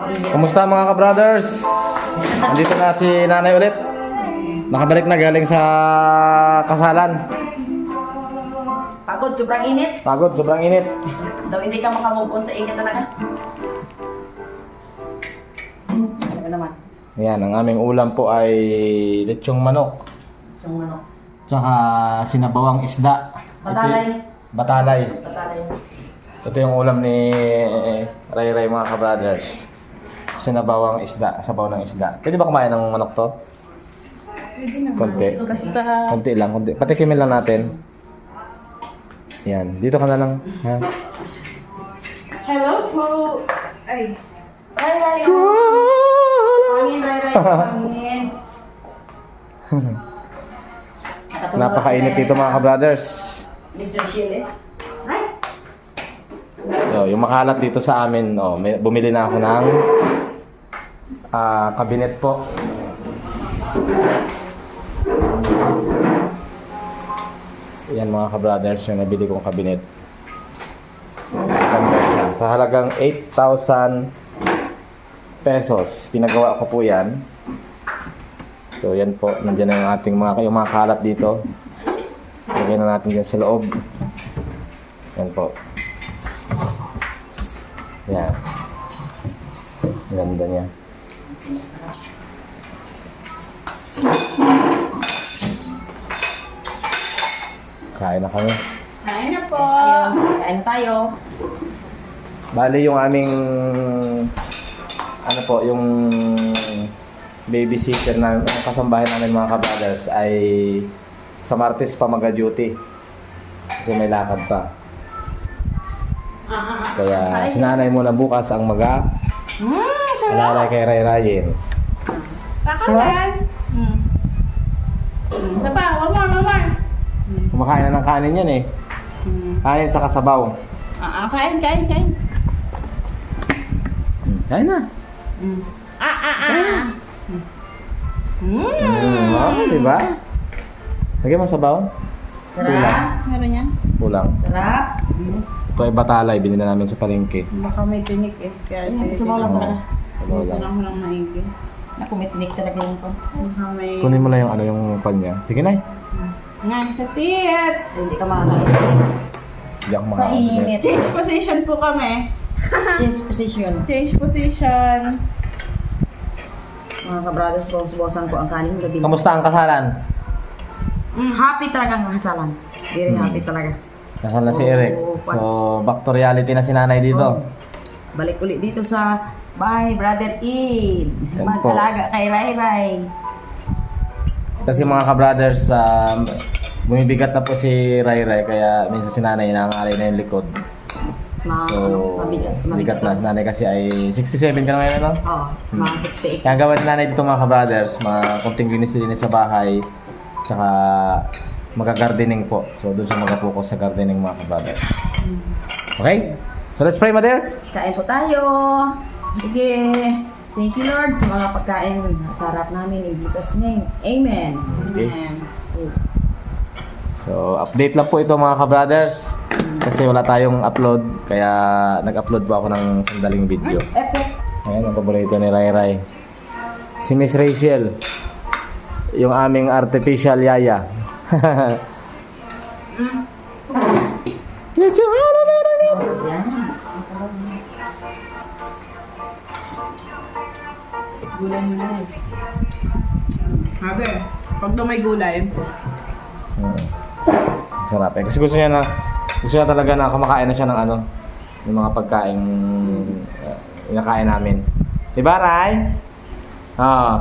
Kumusta mga ka-brothers? Nandito na si nanay ulit. Nakabalik na galing sa kasalan. Pagod, sobrang init. Pagod, sobrang init. Daw hindi ka makamove on sa init talaga. Ano naman? Yan, ang aming ulam po ay lechong manok. Yung ano? Tsaka sinabawang isda. Batalay. Batalay. Batalay. Ito yung ulam ni Ray Ray mga ka-brothers. Sinabawang isda, sabaw ng isda. Pwede ba kumain ng manok to? Pwede naman. Konti. Basta. Konti lang, konti. Patikimin lang natin. Yan, dito ka na lang. Ha? Hello po. Ay. Ray, Ray. Pangin, Ray, Ray. Pangin. Napakainit dito mga ka-brothers. Mr. Shile. Right? So, yung makalat dito sa amin, bumili na ako ng kabinet po. Yan mga ka-brothers, yung nabili kong kabinet. Ganda siya. Sa halagang 8,000 pesos. Pinagawa ko po yan. So yan po, nandiyan na yung ating yung mga kalat dito. Lagyan na natin dyan sa loob. Yan po. Yan. Ganda niya. Kain na kami. Kain na po. Kain tayo. Bali yung aming yung babysitter na kasambahay namin mga ka-brothers ay sa Martes pa mag-duty. Kasi may lakad pa. Kaya sinanay muna bukas ang alalay kay Ray Rayin. Takalan. Sabaw, mamar. Kumakain na ng kanin yan eh. Kanin sa kasabaw. Kain. Kain na. Diba? Lagyan mo sabaw? Sarap. Meron yan? Kulang. Sarap. Ito ay batalay, binili namin sa palengke. Baka may tinik eh. Kaya Ayun, sabaw lang talaga. Sabaw Ito lang. lang ko lang maigi. Naku, may tinik talaga yung pan. Baka may... Kunin mo lang yung kanya. Sige na. Nga, that's it. Hindi ka makakain. Hindi ako Sa makakabili. init. Change position po kami. Change position. Change position. Mga ka-brothers, buwasan ko ang kanin gabi. Kamusta ang kasalan? Happy talaga ang kasalan. Very happy talaga. Kasal na si Eric. So, back to reality na si nanay dito. Balik ulit dito sa bahay, Brother Ed. Yan po. Mag-alaga kay Ray Ray. Kasi mga ka-brothers, bumibigat na po si Ray Ray. Kaya minsan si nanay nangangalay na yung likod. So, mabigat na. Nanay kasi ay 67 ka na ngayon, no? Oo, mga 68. Kaya gawin ni nanay dito mga ka-brothers, mga konting linis-linis sa bahay. Tsaka mag-gardening po. So, doon siya mag-focus sa gardening mga ka-brothers. Okay? So, let's pray, Mother. Kain po tayo. Sige. Thank you, Lord, sa mga pagkain sa harap namin in Jesus' name. Amen. Okay. Amen. So, update lang po ito mga ka-brothers. Kasi wala tayong upload. Kaya nag-upload po ako ng sandaling video. Epic. Ayan, ang paborito ni Ray Ray. Si Miss Rachel. Yung aming artificial yaya. Yan. Gulay mo na eh. Sabi, pag daw may gulay, Sarap eh. Kasi gusto niya talaga na kumakain na siya ng yung mga pagkain inakain namin. Di ba, Ray? Oo.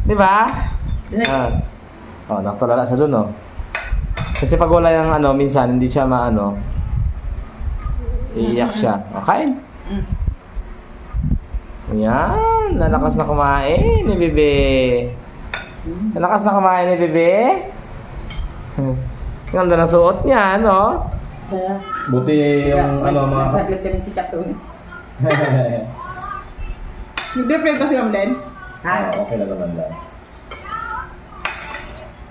Di ba? Nakatulala sa dun, oh. Kasi pag wala yung minsan hindi siya iiyak siya. O, kain. Yan, nalakas na kumain ni Bebe. Nalakas na kumain ni Bebe. Ganda na suot niya, no? Buti yung mga... Saglit kami si Chato. nag-prepare kasi kami din. Ha? Okay na naman lang.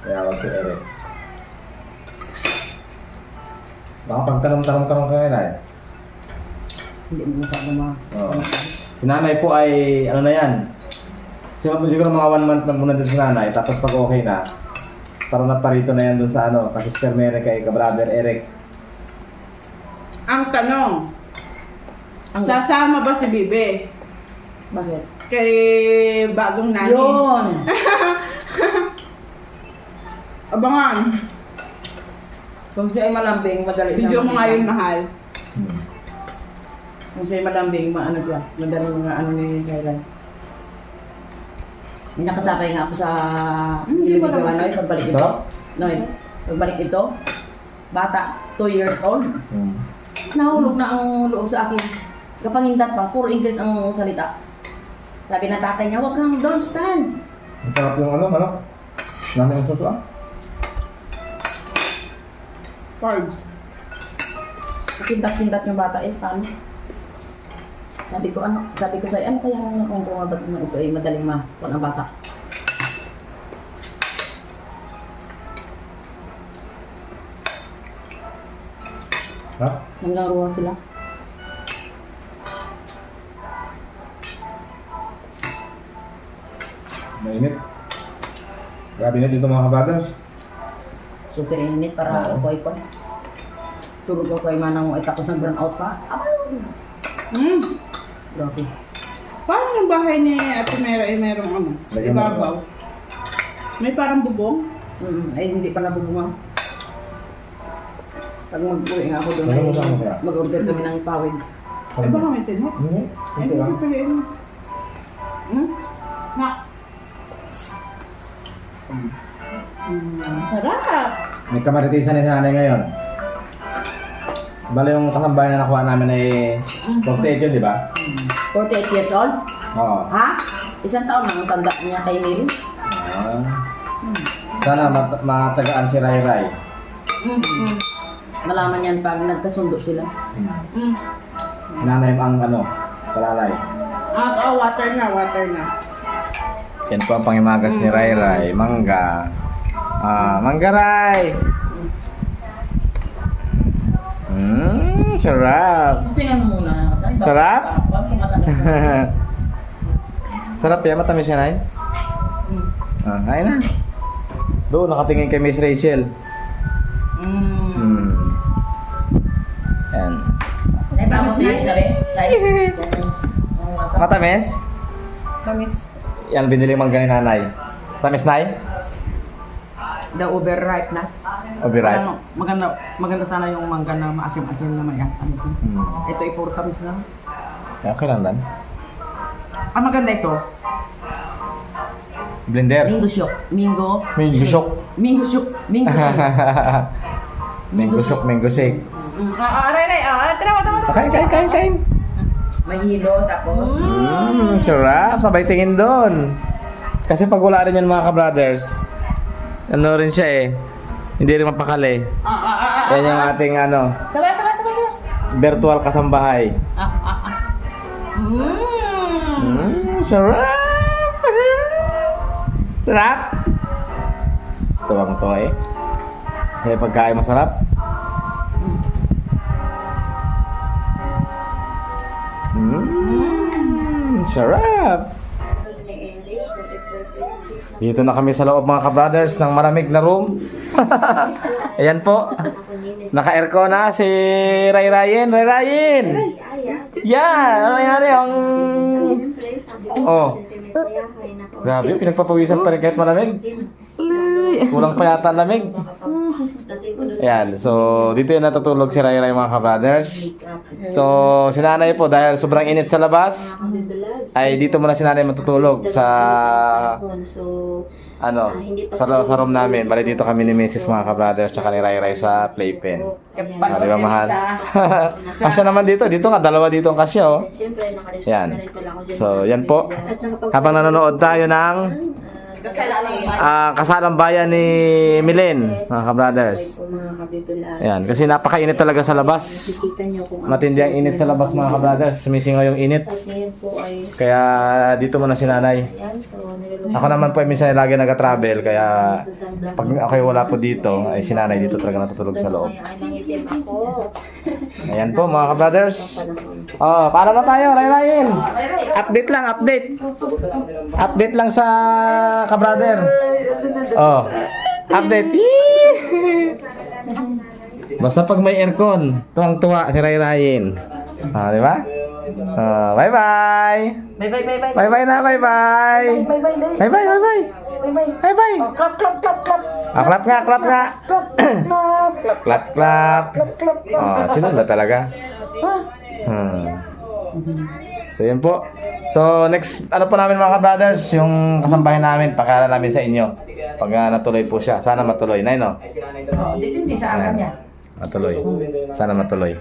Kaya ako si Eric. Baka pagtanong-tanong ka ngayon ay. Hindi mo masyado Oo. Si nanay po ay, ano na yan, siguro mga 1 month na muna dito si nanay, tapos pag okay na, parang naparito na yan dun sa ano, kasi Sister Mary kay ka-brother Eric. Ang tanong, sasama ba si Bibi Bakit? kay bagong nani? Yun! Abangan. Kung siya ay malambing, madali Video mo nga yun, mahal. Kung siya ay malambing, maano siya, madali mga ano ni Kailan. May nakasabay nga ako sa Hindi ilibig ko ko naman. Noy, pagbalik ito. Sarap? Noy, pagbalik ito, bata, 2 years old. Hmm. Nahulog na ang loob sa akin. Kapangindat pa, puro English ang salita. Sabi ng tatay niya, huwag kang, don't stand. Ang sarap yung ano, manok. Nanay ang suso ah. Carbs. Kindat-kindat yung bata eh, paano? Sabi ko sa'yo, ano kaya ang nakumprumabat mo ito ay madaling ma-kuha ang bata. Ha? Hanggang ruha sila. Mainit. Grabe na dito mga kabrothers. Super init para Oo. ako ay pa. Tulog ako ay manang mo ay tapos nag-burn out pa. Grabe. Paano yung bahay ni Ate Mera ay merong ano? Lagyan mo Ibabaw. May parang bubong. Ay hindi pa nabubunga. Pag mag-uwi nga ako doon Ano ay mo sa kaya? mag-order kami ng pawid. Ay baka may tinok. Hindi. Ay Ito lang. hindi piliin mo. Na. Sarap. May kamaritisan ni nanay ngayon. Bale yung kasambahay na nakuha namin ay 48 yun, di ba? 48 years old? Oo. Ha? Isang taon lang ang tanda niya kay Mary. Ah. Sana matagaan si Rai Rai. Malaman yan pag nagkasundo sila. Nanay ang ano, palalay. Water na. Yan po ang pangimagas ni Rai Rai. Mangga. Mangga Rai! Sarap! Tingnan mo muna. Sarap? Sarap? Sarap yan, matamis yan ay. Kain na. Doon, nakatingin kay Miss Rachel. Yan. Ay, bakit niya sabi? Matamis? Tamis. Yan, binili mangga ni nanay. Tamis na The overripe na. Overripe. Ano, maganda sana yung mangga na maasim-asim na may tamis na. Ito ay puro tamis na. Okay lang dan. Maganda ito. Blender. Mingo shock. Mingo. Mango shock. Mingo shock. Mingo shock. Mango shock, mango shake. Aray. Tara. Kain. May hilo tapos. Sarap. Sabay tingin doon. Kasi pag wala rin yan mga ka-brothers, ano rin siya eh. Hindi rin mapakali. Yan yung ating ano, Sabay. virtual kasambahay. Sarap! Sarap! Tuwang to eh. Kasi pagkain masarap. Sarap! Dito na kami sa loob mga ka-brothers ng malamig na room. Ayan po. Naka-aircon na si Ray Ryan. Yan! Ano nangyari? Grabe, pinagpapawisan pa rin kahit malamig. Kulang pa yata ang lamig. Ayan, so dito yung natutulog si Ray Ray mga ka-brothers. So si nanay po dahil sobrang init sa labas, ay dito muna si nanay matutulog sa sa room namin. Bali dito kami ni Mrs. mga ka-brothers tsaka ni Ray Ray sa playpen. Di ba mahal? Kasya naman dito nga dalawa dito ang kasya oh. Yan. So yan po. Habang nanonood tayo ng kasalang bayan ni Milen, mga ka-brothers. Po mga kabibila. Ayan, kasi napakainit talaga sa labas. Nakikita niyo kung Matindi ang init sa labas, mga ka-brothers. Sumisingaw yung init. At ngayon po ay Kaya dito muna si nanay. yan. So, niluluto Ako naman po ay minsan lagi nag-travel, kaya sa San Blanco. pag ako ay wala po dito, ay si nanay dito talaga natutulog sa loob. Kaya ay nangitim ako. Ayan po, mga ka-brothers. Oh, paano na tayo, Ray-Rayin? Update lang, update. Update lang sa ka-brother. Oh, update. Yee! Basta pag may aircon, tuwang-tuwa si Ray-Rayin. Ah, di ba? Bye-bye. Bye. Bye-bye na, bye-bye. Bye-bye, bye-bye. Bye-bye. Clap, clap, clap, clap. Ah, clap nga, clap nga. Clap, Clap, clap. clap. Oh, sino ba talaga? So, yun po. So, next, ano po namin mga ka-brothers, yung kasambahin namin, pakala namin sa inyo. Pag natuloy po siya. Sana matuloy. Nay, no? Oh, depende sa akin niya. Matuloy. Sana matuloy.